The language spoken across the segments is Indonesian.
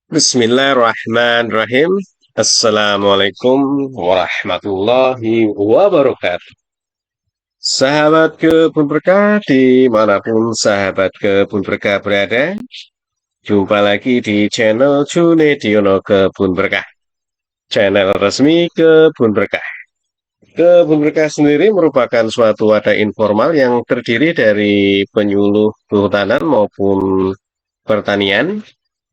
Bismillahirrahmanirrahim. Assalamualaikum warahmatullahi wabarakatuh. Sahabat Kebun Berkah dimanapun sahabat Kebun Berkah berada, jumpa lagi di channel Junediono Kebun Berkah, channel resmi Kebun Berkah. Kebun Berkah sendiri merupakan suatu wadah informal yang terdiri dari penyuluh kehutanan maupun pertanian,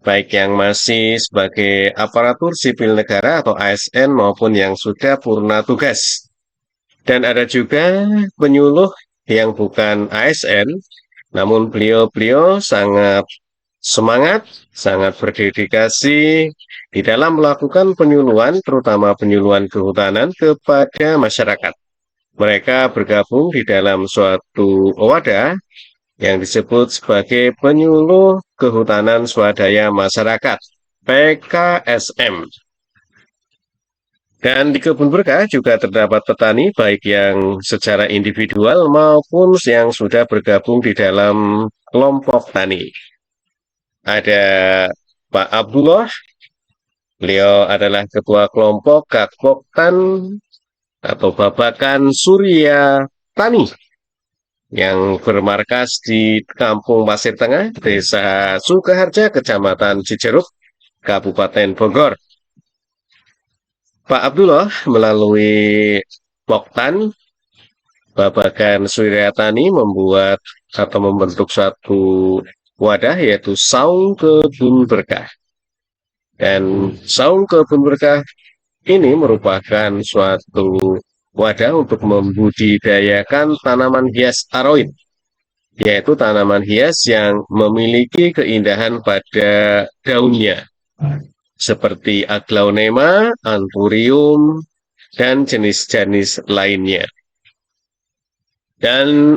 baik yang masih sebagai aparatur sipil negara atau ASN maupun yang sudah purna tugas. Dan ada juga penyuluh yang bukan ASN, namun beliau-beliau sangat semangat, sangat berdedikasi di dalam melakukan penyuluhan, terutama penyuluhan kehutanan kepada masyarakat. Mereka bergabung di dalam suatu wadah yang disebut sebagai Penyuluh Kehutanan Swadaya Masyarakat (PKSM). Dan di Kebun Berkah juga terdapat petani baik yang secara individual maupun yang sudah bergabung di dalam kelompok tani. Ada Pak Abdullah, beliau adalah ketua kelompok Kakpoktan atau Babakan Surya Tani yang bermarkas di Kampung Pasir Tengah, Desa Sukaharja, Kecamatan Cijeruk, Kabupaten Bogor. Pak Abdullah melalui Poktan Babakan Suryatani membuat atau membentuk satu wadah yaitu Saung Kebun Berkah. Dan Saung Kebun Berkah ini merupakan suatu wadah untuk membudidayakan tanaman hias aroid, yaitu tanaman hias yang memiliki keindahan pada daunnya, seperti aglaonema, anthurium, dan jenis-jenis lainnya. Dan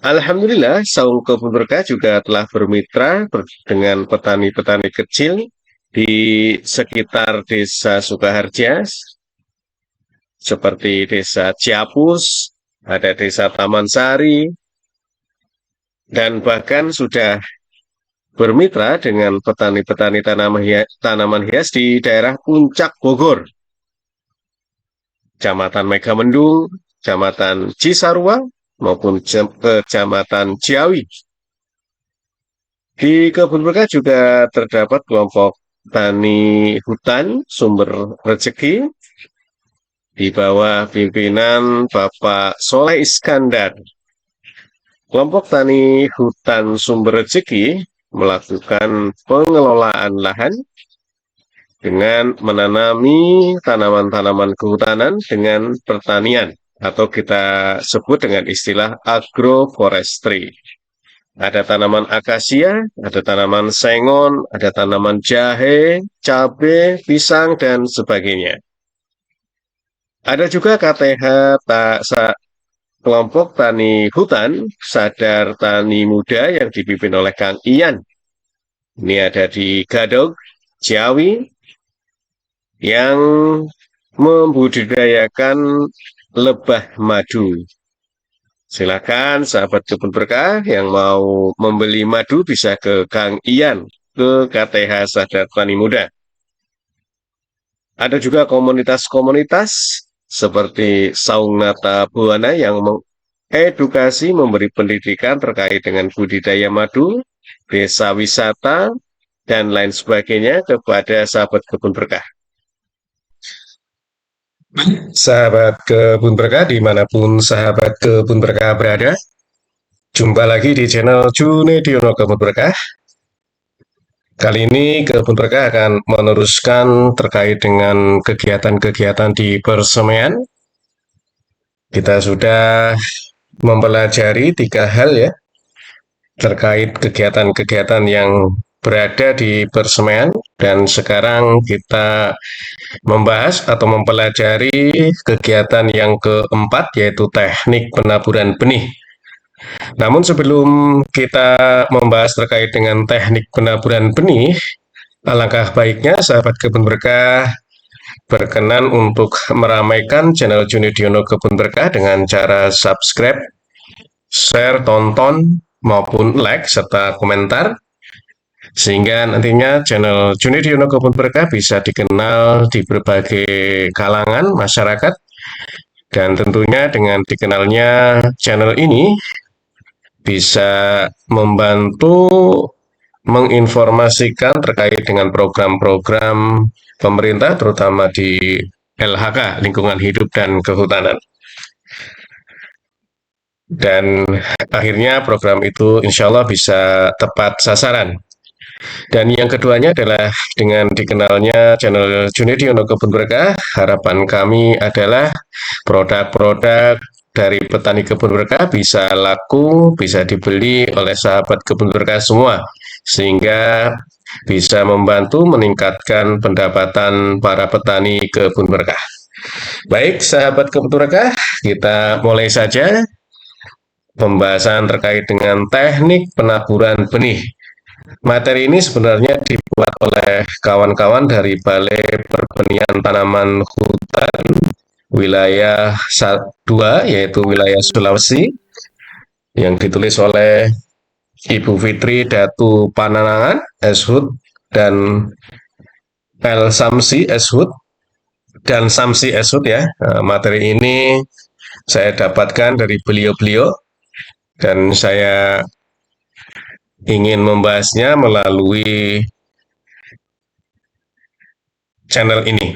alhamdulillah, Saung Kebun Berkah juga telah bermitra dengan petani-petani kecil di sekitar Desa Sukaharja, seperti Desa Ciapus, ada Desa Taman Sari, dan bahkan sudah bermitra dengan petani-petani tanaman hias di daerah Puncak Bogor, Kecamatan Megamendung, Kecamatan Cisarua, maupun Kecamatan Ciawi. Di Kebun Berkah juga terdapat kelompok tani hutan sumber rezeki di bawah pimpinan Bapak Soleh Iskandar. Kelompok tani hutan sumber rezeki melakukan pengelolaan lahan dengan menanami tanaman-tanaman kehutanan dengan pertanian, atau kita sebut dengan istilah agroforestry. Ada tanaman akasia, ada tanaman sengon, ada tanaman jahe, cabai, pisang, dan sebagainya. Ada juga KTH kelompok tani hutan sadar tani muda yang dipimpin oleh Kang Ian. Ini ada di Gadog, Ciawi, yang membudidayakan lebah madu. Silakan sahabat Kebun Berkah yang mau membeli madu bisa ke Kang Ian, ke KTH Sadar Tani Muda. Ada juga komunitas-komunitas seperti Saung Nata Buana yang mengedukasi, memberi pendidikan terkait dengan budidaya madu, desa wisata, dan lain sebagainya kepada sahabat Kebun Berkah. Sahabat Kebun Berkah dimanapun sahabat Kebun Berkah berada, jumpa lagi di channel Junediono Kebun Berkah. Kali ini Kebun Berkah akan meneruskan terkait dengan kegiatan-kegiatan di persemaian. Kita sudah mempelajari 3 hal ya, terkait kegiatan-kegiatan yang berada di persemaian, dan sekarang kita membahas atau mempelajari kegiatan yang keempat, yaitu teknik penaburan benih. Namun sebelum kita membahas terkait dengan teknik penaburan benih, alangkah baiknya sahabat Kebun Berkah berkenan untuk meramaikan channel Junediono Kebun Berkah dengan cara subscribe, share, tonton, maupun like serta komentar. Sehingga nantinya channel Junediono Kebun Berkah bisa dikenal di berbagai kalangan masyarakat, dan tentunya dengan dikenalnya channel ini bisa membantu menginformasikan terkait dengan program-program pemerintah, terutama di LHK, Lingkungan Hidup dan Kehutanan. Dan akhirnya program itu insya Allah bisa tepat sasaran. Dan yang keduanya adalah dengan dikenalnya channel Junediono Kebun Berkah, harapan kami adalah produk-produk dari petani kebun berkah bisa laku, bisa dibeli oleh sahabat kebun berkah semua, sehingga bisa membantu meningkatkan pendapatan para petani kebun berkah. Baik, sahabat kebun berkah, kita mulai saja pembahasan terkait dengan teknik penaburan benih. Materi ini sebenarnya dibuat oleh kawan-kawan dari Balai Perbenihan Tanaman Hutan wilayah 2, yaitu wilayah Sulawesi, yang ditulis oleh Ibu Fitri Datu Pananangan, Eshud, dan El Samsi Eshud, dan Samsi Eshud ya. Nah, materi ini saya dapatkan dari beliau-beliau, dan saya ingin membahasnya melalui channel ini.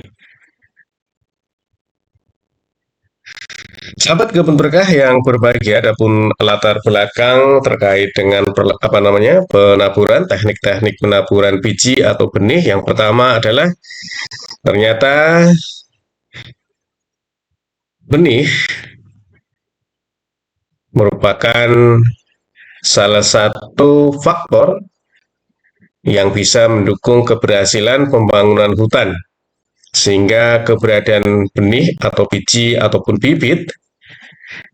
Sahabat kebun berkah yang berbahagia, adapun latar belakang terkait dengan penaburan, teknik-teknik penaburan biji atau benih. Yang pertama adalah ternyata benih merupakan salah satu faktor yang bisa mendukung keberhasilan pembangunan hutan, sehingga keberadaan benih atau biji ataupun bibit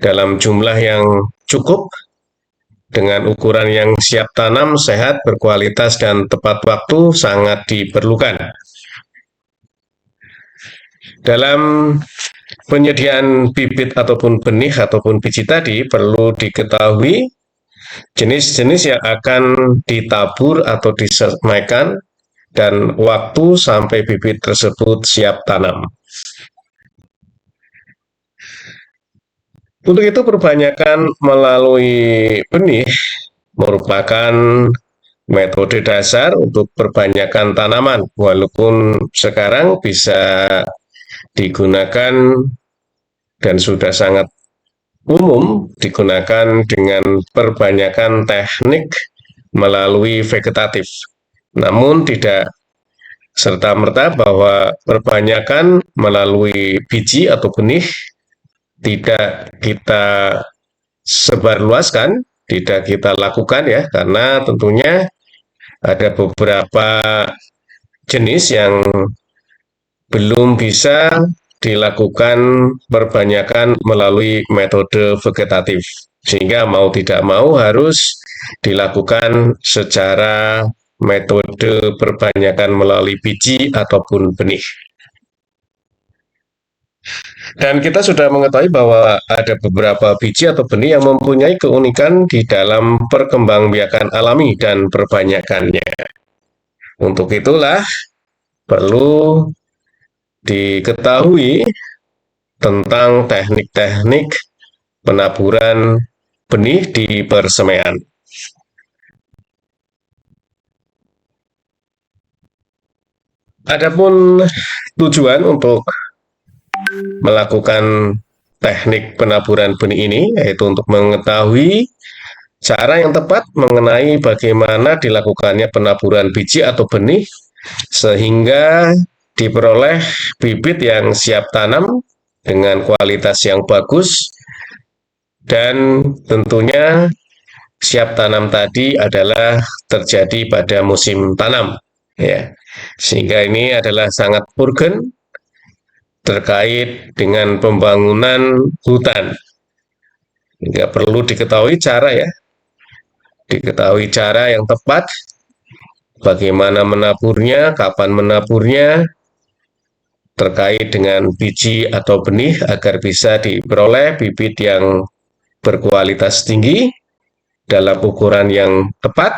dalam jumlah yang cukup dengan ukuran yang siap tanam, sehat, berkualitas, dan tepat waktu sangat diperlukan. Dalam penyediaan bibit ataupun benih ataupun biji tadi, perlu diketahui jenis-jenis yang akan ditabur atau disemaikan dan waktu sampai bibit tersebut siap tanam. Untuk itu perbanyakan melalui benih merupakan metode dasar untuk perbanyakan tanaman, walaupun sekarang bisa digunakan dan sudah sangat umum digunakan dengan perbanyakan teknik melalui vegetatif. Namun tidak serta-merta bahwa perbanyakan melalui biji atau benih tidak kita sebarluaskan, tidak kita lakukan ya, karena tentunya ada beberapa jenis yang belum bisa dilakukan perbanyakan melalui metode vegetatif, sehingga mau tidak mau harus dilakukan secara metode perbanyakan melalui biji ataupun benih. Dan kita sudah mengetahui bahwa ada beberapa biji atau benih yang mempunyai keunikan di dalam perkembangbiakan alami dan perbanyakannya. Untuk itulah perlu diketahui tentang teknik-teknik penaburan benih di persemaian. Adapun tujuan untuk melakukan teknik penaburan benih ini yaitu untuk mengetahui cara yang tepat mengenai bagaimana dilakukannya penaburan biji atau benih sehingga diperoleh bibit yang siap tanam dengan kualitas yang bagus, dan tentunya siap tanam tadi adalah terjadi pada musim tanam ya. Sehingga ini adalah sangat urgen terkait dengan pembangunan hutan. Hingga perlu diketahui cara ya, diketahui cara yang tepat, bagaimana menaburnya, kapan menaburnya, terkait dengan biji atau benih agar bisa diperoleh bibit yang berkualitas tinggi dalam ukuran yang tepat,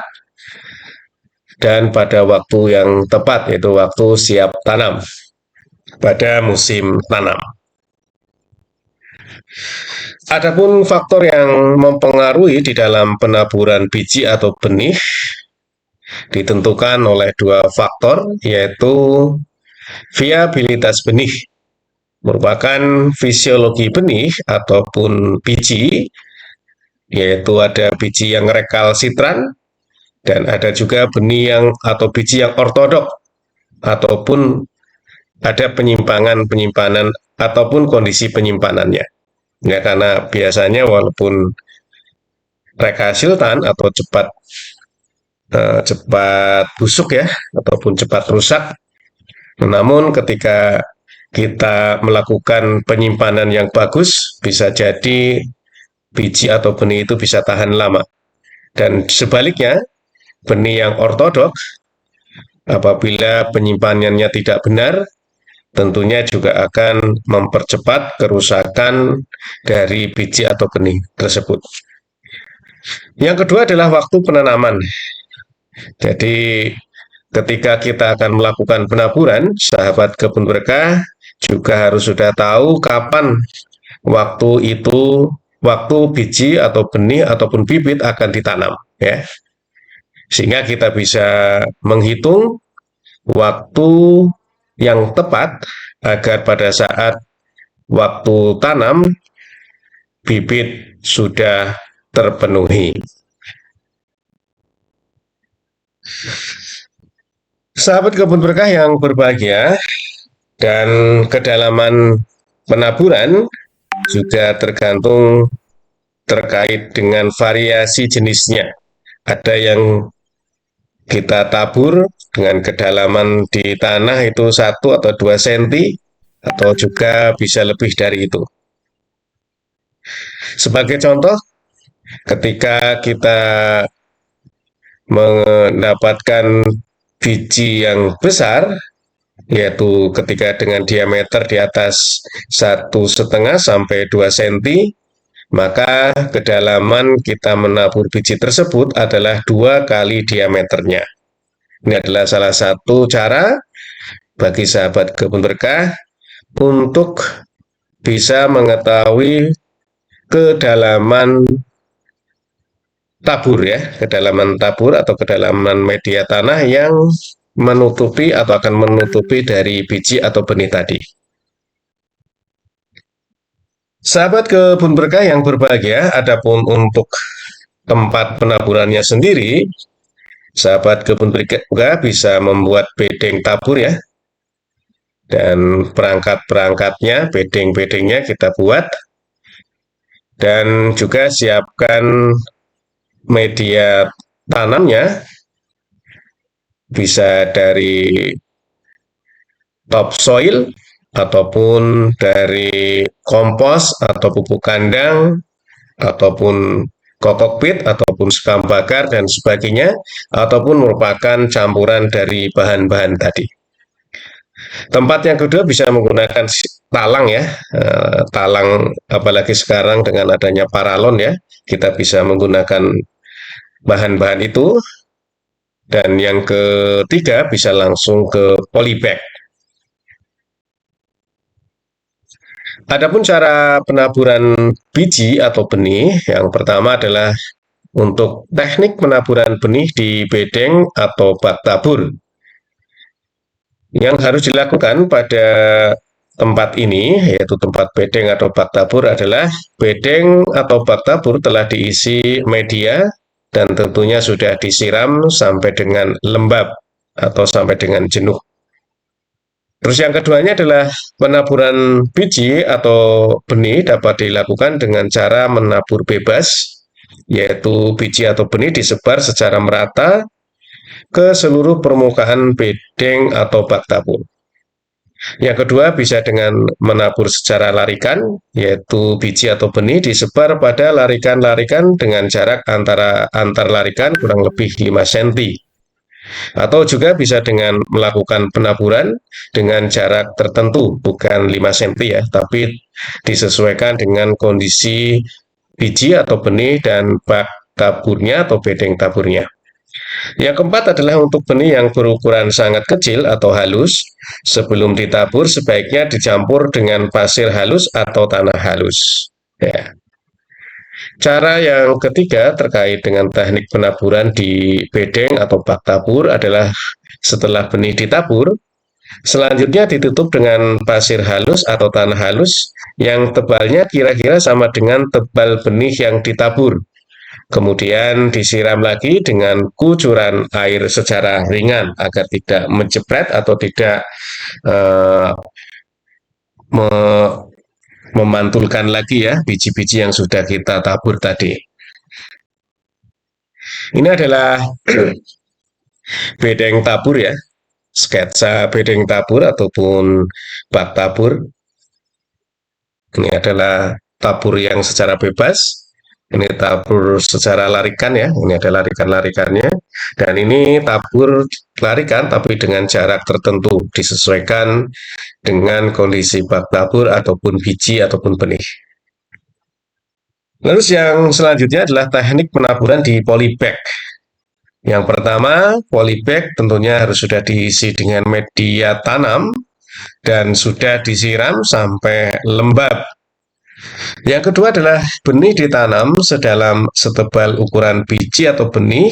dan pada waktu yang tepat, yaitu waktu siap tanam pada musim tanam. Adapun faktor yang mempengaruhi di dalam penaburan biji atau benih ditentukan oleh dua faktor, yaitu viabilitas benih, merupakan fisiologi benih ataupun biji, yaitu ada biji yang rekalsitran dan ada juga benih yang atau biji yang ortodok ataupun ada penyimpanan ataupun kondisi penyimpanannya. Ya, karena biasanya walaupun rekalsitran atau cepat busuk ya ataupun cepat rusak, namun ketika kita melakukan penyimpanan yang bagus, bisa jadi biji atau benih itu bisa tahan lama. Dan sebaliknya, benih yang ortodok, apabila penyimpanannya tidak benar, tentunya juga akan mempercepat kerusakan dari biji atau benih tersebut. Yang kedua adalah waktu penanaman. Jadi ketika kita akan melakukan penaburan, sahabat kebun berkah juga harus sudah tahu kapan waktu itu, waktu biji atau benih ataupun bibit akan ditanam, ya. Sehingga kita bisa menghitung waktu yang tepat agar pada saat waktu tanam bibit sudah terpenuhi. Sahabat kebun berkah yang berbahagia, dan kedalaman penaburan juga tergantung terkait dengan variasi jenisnya. Ada yang kita tabur dengan kedalaman di tanah itu 1 atau 2 cm, atau juga bisa lebih dari itu. Sebagai contoh, ketika kita mendapatkan biji yang besar, yaitu ketika dengan diameter di atas 1,5 sampai 2 cm, maka kedalaman kita menabur biji tersebut adalah 2 kali diameternya. Ini adalah salah satu cara bagi sahabat kebun berkah untuk bisa mengetahui kedalaman tabur ya, kedalaman tabur atau kedalaman media tanah yang menutupi atau akan menutupi dari biji atau benih tadi. Sahabat kebun berkah yang berbahagia, adapun untuk tempat penaburannya sendiri, sahabat kebun berkah bisa membuat bedeng tabur ya, dan perangkat-perangkatnya, bedeng-bedengnya kita buat, dan juga siapkan media tanamnya, bisa dari topsoil ataupun dari kompos atau pupuk kandang ataupun kokokpit ataupun sekam bakar dan sebagainya, ataupun merupakan campuran dari bahan-bahan tadi. Tempat yang kedua bisa menggunakan talang ya, talang apalagi sekarang dengan adanya paralon ya, kita bisa menggunakan bahan-bahan itu. Dan yang ketiga bisa langsung ke polybag. Adapun cara penaburan biji atau benih, yang pertama adalah untuk teknik penaburan benih di bedeng atau bak tabur. Yang harus dilakukan pada tempat ini, yaitu tempat bedeng atau bak tabur, adalah bedeng atau bak tabur telah diisi media dan tentunya sudah disiram sampai dengan lembab atau sampai dengan jenuh. Terus yang keduanya adalah penaburan biji atau benih dapat dilakukan dengan cara menabur bebas, yaitu biji atau benih disebar secara merata ke seluruh permukaan bedeng atau bak tabur. Yang kedua bisa dengan menabur secara larikan, yaitu biji atau benih disebar pada larikan-larikan dengan jarak antar larikan kurang lebih 5 cm. Atau juga bisa dengan melakukan penaburan dengan jarak tertentu, bukan 5 cm ya, tapi disesuaikan dengan kondisi biji atau benih dan bak taburnya atau bedeng taburnya. Yang keempat adalah untuk benih yang berukuran sangat kecil atau halus. Sebelum ditabur, sebaiknya dicampur dengan pasir halus atau tanah halus. Ya. Cara yang ketiga terkait dengan teknik penaburan di bedeng atau bak tabur adalah setelah benih ditabur, selanjutnya ditutup dengan pasir halus atau tanah halus yang tebalnya kira-kira sama dengan tebal benih yang ditabur. Kemudian disiram lagi dengan kucuran air secara ringan agar tidak menjepret atau tidak eh, me- memantulkan lagi ya biji-biji yang sudah kita tabur tadi. Ini adalah bedeng tabur ya, sketsa bedeng tabur ataupun bak tabur. Ini adalah tabur yang secara bebas. Ini tabur secara larikan ya. Ini ada larikan-larikannya. Dan ini tabur larikan tapi dengan jarak tertentu disesuaikan dengan kondisi bak tabur ataupun biji ataupun benih. Lalu yang selanjutnya adalah teknik penaburan di polybag. Yang pertama, polybag tentunya harus sudah diisi dengan media tanam dan sudah disiram sampai lembab. Yang kedua adalah benih ditanam sedalam setebal ukuran biji atau benih,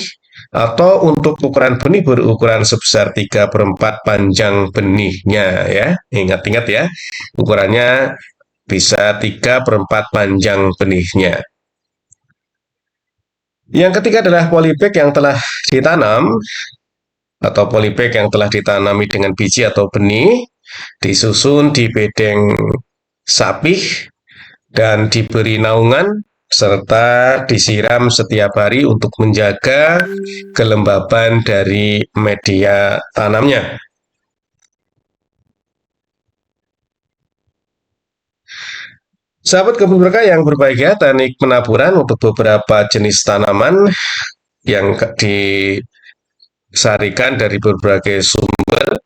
atau untuk ukuran benih berukuran sebesar 3/4 panjang benihnya ya. Ingat-ingat ya, ukurannya bisa 3/4 panjang benihnya. Yang ketiga adalah polybag yang telah ditanam atau polybag yang telah ditanami dengan biji atau benih, disusun di bedeng sapih dan diberi naungan serta disiram setiap hari untuk menjaga kelembaban dari media tanamnya. Sahabat kebun berkah yang berbahagia, teknik penaburan untuk beberapa jenis tanaman yang disarikan dari berbagai sumber.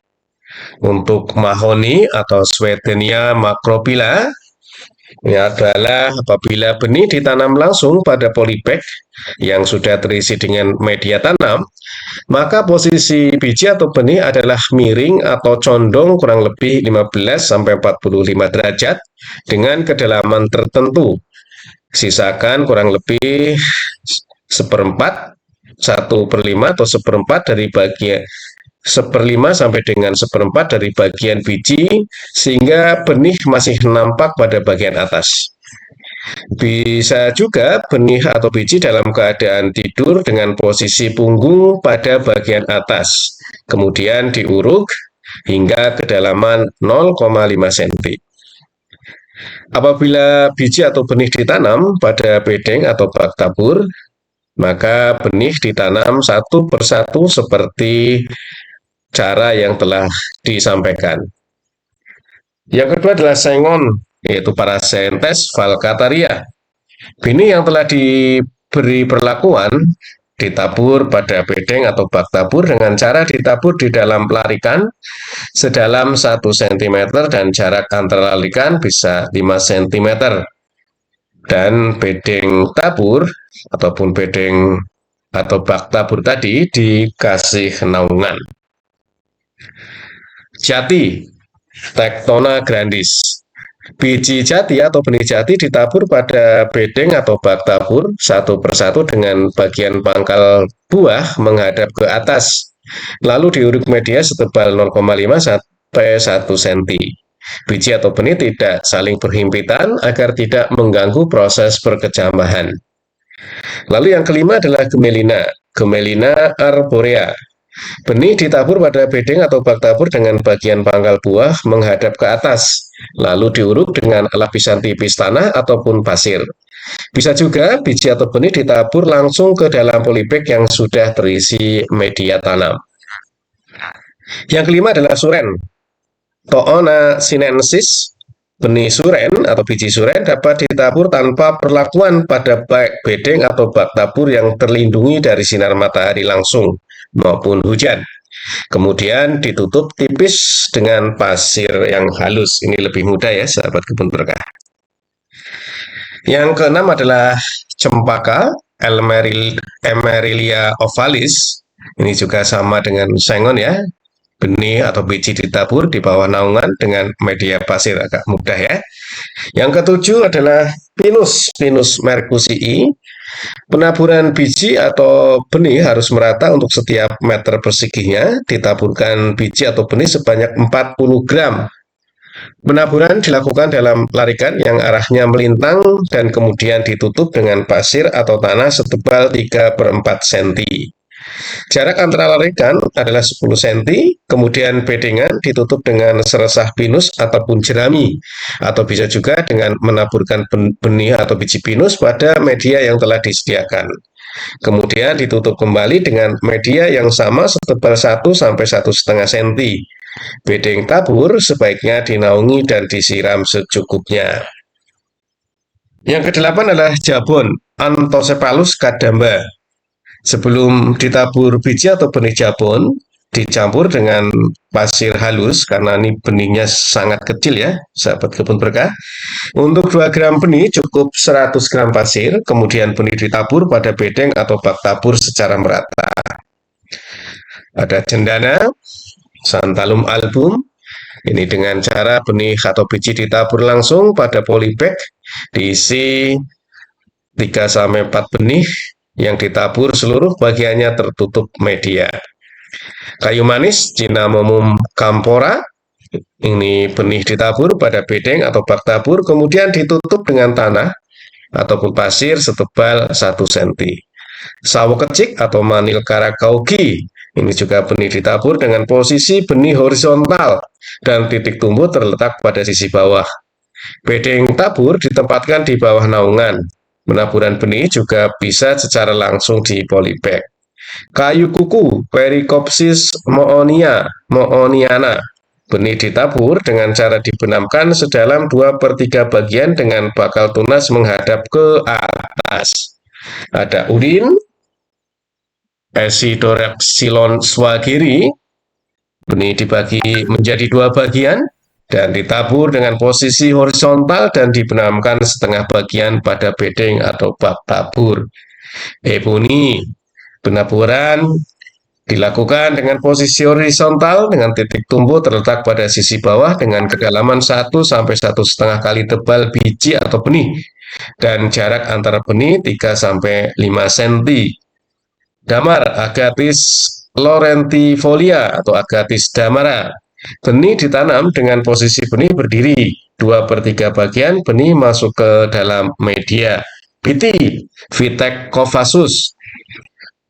Untuk mahoni atau Swetenia macrophylla, ini adalah apabila benih ditanam langsung pada polybag yang sudah terisi dengan media tanam, maka posisi biji atau benih adalah miring atau condong kurang lebih 15-45 derajat dengan kedalaman tertentu. Sisakan kurang lebih seperempat, 1/5 atau seperempat dari bagian 1/5 sampai dengan seperempat dari bagian biji sehingga benih masih nampak pada bagian atas. Bisa juga benih atau biji dalam keadaan tidur dengan posisi punggung pada bagian atas, kemudian diuruk hingga kedalaman 0,5 cm. Apabila biji atau benih ditanam pada bedeng atau bak tabur, maka benih ditanam satu persatu seperti cara yang telah disampaikan. Yang kedua adalah sengon, yaitu Parasentes falcataria. Benih yang telah diberi perlakuan ditabur pada bedeng atau bak tabur dengan cara ditabur di dalam larikan sedalam 1 cm dan jarak antara larikan bisa 5 cm. Dan bedeng tabur ataupun bedeng atau bak tabur tadi dikasih naungan. Jati, Tectona grandis. Biji jati atau benih jati ditabur pada bedeng atau bak tabur satu persatu dengan bagian pangkal buah menghadap ke atas. Lalu diuruk media setebal 0,5 sampai 1 cm. Biji atau benih tidak saling berhimpitan agar tidak mengganggu proses perkecambahan. Lalu yang kelima adalah gemelina, Gemelina arborea. Benih ditabur pada bedeng atau bak tabur dengan bagian pangkal buah menghadap ke atas, lalu diuruk dengan lapisan tipis tanah ataupun pasir. Bisa juga biji atau benih ditabur langsung ke dalam polybag yang sudah terisi media tanam. Yang kelima adalah suren, Toona sinensis. Benih suren atau biji suren dapat ditabur tanpa perlakuan pada bedeng atau bak tabur yang terlindungi dari sinar matahari langsung maupun hujan. Kemudian ditutup tipis dengan pasir yang halus. Ini lebih mudah ya sahabat kebun berkah. Yang keenam adalah cempaka Emerillia ovalis. Ini juga sama dengan sengon ya. Benih atau biji ditabur di bawah naungan dengan media pasir, agak mudah ya. Yang ketujuh adalah pinus, Pinus mercusii. Penaburan biji atau benih harus merata untuk setiap meter perseginya. Ditaburkan biji atau benih sebanyak 40 gram. Penaburan dilakukan dalam larikan yang arahnya melintang dan kemudian ditutup dengan pasir atau tanah setebal 3/4 cm. Jarak antara larikan adalah 10 cm, kemudian bedengan ditutup dengan seresah pinus ataupun jerami, atau bisa juga dengan menaburkan benih atau biji pinus pada media yang telah disediakan. Kemudian ditutup kembali dengan media yang sama setebal 1 sampai 1,5 cm. Bedeng tabur sebaiknya dinaungi dan disiram secukupnya. Yang kedelapan adalah jabon, Anthocephalus kadamba. Sebelum ditabur biji atau benih jabon, dicampur dengan pasir halus karena ini benihnya sangat kecil ya, sahabat kebun berkah. Untuk 2 gram benih cukup 100 gram pasir, kemudian benih ditabur pada bedeng atau bak tabur secara merata. Ada cendana, Santalum album. Ini dengan cara benih atau biji ditabur langsung pada polybag, diisi 3-4 benih yang ditabur seluruh bagiannya tertutup media. Kayu manis, Cinnamomum campora. Ini benih ditabur pada bedeng atau bak tabur, kemudian ditutup dengan tanah ataupun pasir setebal 1 cm. Sawo kecik atau Manil karakaugi. Ini juga benih ditabur dengan posisi benih horizontal dan titik tumbuh terletak pada sisi bawah. Bedeng tabur ditempatkan di bawah naungan. Penaburan benih juga bisa secara langsung di polybag. Kayu kuku, Pericopsis mooniana. Benih ditabur dengan cara dibenamkan sedalam 2/3 bagian dengan bakal tunas menghadap ke atas. Ada udin, Acidoraxylon swageri. Benih dibagi menjadi 2 bagian dan ditabur dengan posisi horizontal dan dibenamkan setengah bagian pada bedeng atau bak tabur. Ebony, penaburan dilakukan dengan posisi horizontal dengan titik tumbuh terletak pada sisi bawah dengan kedalaman 1 sampai 1,5 kali tebal biji atau benih dan jarak antara benih 3-5 cm. Damar, Agathis laurentifolia atau Agathis damara. Benih ditanam dengan posisi benih berdiri, 2/3 bagian benih masuk ke dalam media. Biti, Vitecovasus.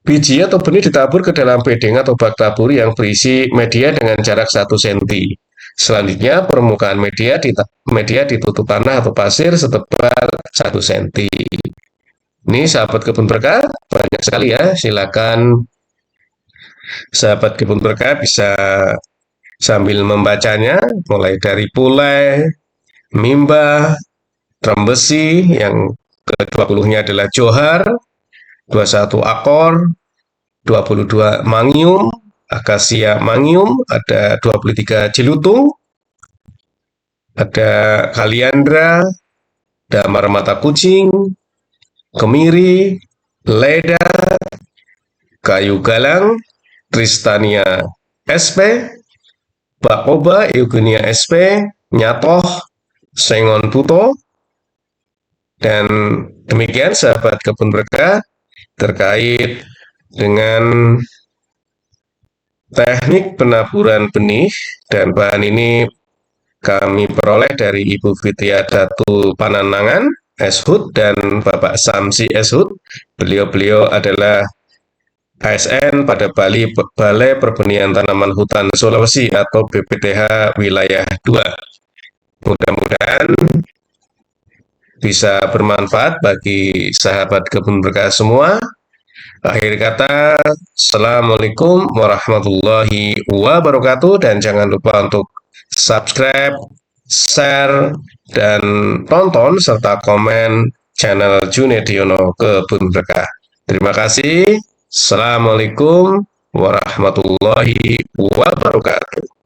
Biji atau benih ditabur ke dalam bedeng atau bak tabur yang berisi media dengan jarak 1 cm. Selanjutnya, permukaan media ditutup tanah atau pasir setebal 1 cm. Ini sahabat kebun berkah, banyak sekali ya. Silakan sahabat kebun berkah bisa sambil membacanya, mulai dari pulai, mimba, trembesi, yang ke-20-nya adalah johar, 21 akor, 22 mangium, akasia mangium, ada 23 jelutung, ada kaliandra, damar mata kucing, kemiri, leda, kayu galang, Tristania sp, bakoba, eugenia sp, nyatoh, sengon tuto. Dan demikian sahabat kebun berkah terkait dengan teknik penaburan benih, dan bahan ini kami peroleh dari Ibu Fitria Datul Pananangan Eshut dan Bapak Samsi Eshut. Beliau adalah ASN pada Balai Perbenihan Tanaman Hutan Sulawesi atau BPTH Wilayah 2. Mudah-mudahan bisa bermanfaat bagi sahabat kebun berkah semua. Akhir kata, Assalamualaikum warahmatullahi wabarakatuh, dan jangan lupa untuk subscribe, share, dan tonton serta komen channel Junediono Kebun Berkah. Terima kasih. Assalamualaikum warahmatullahi wabarakatuh.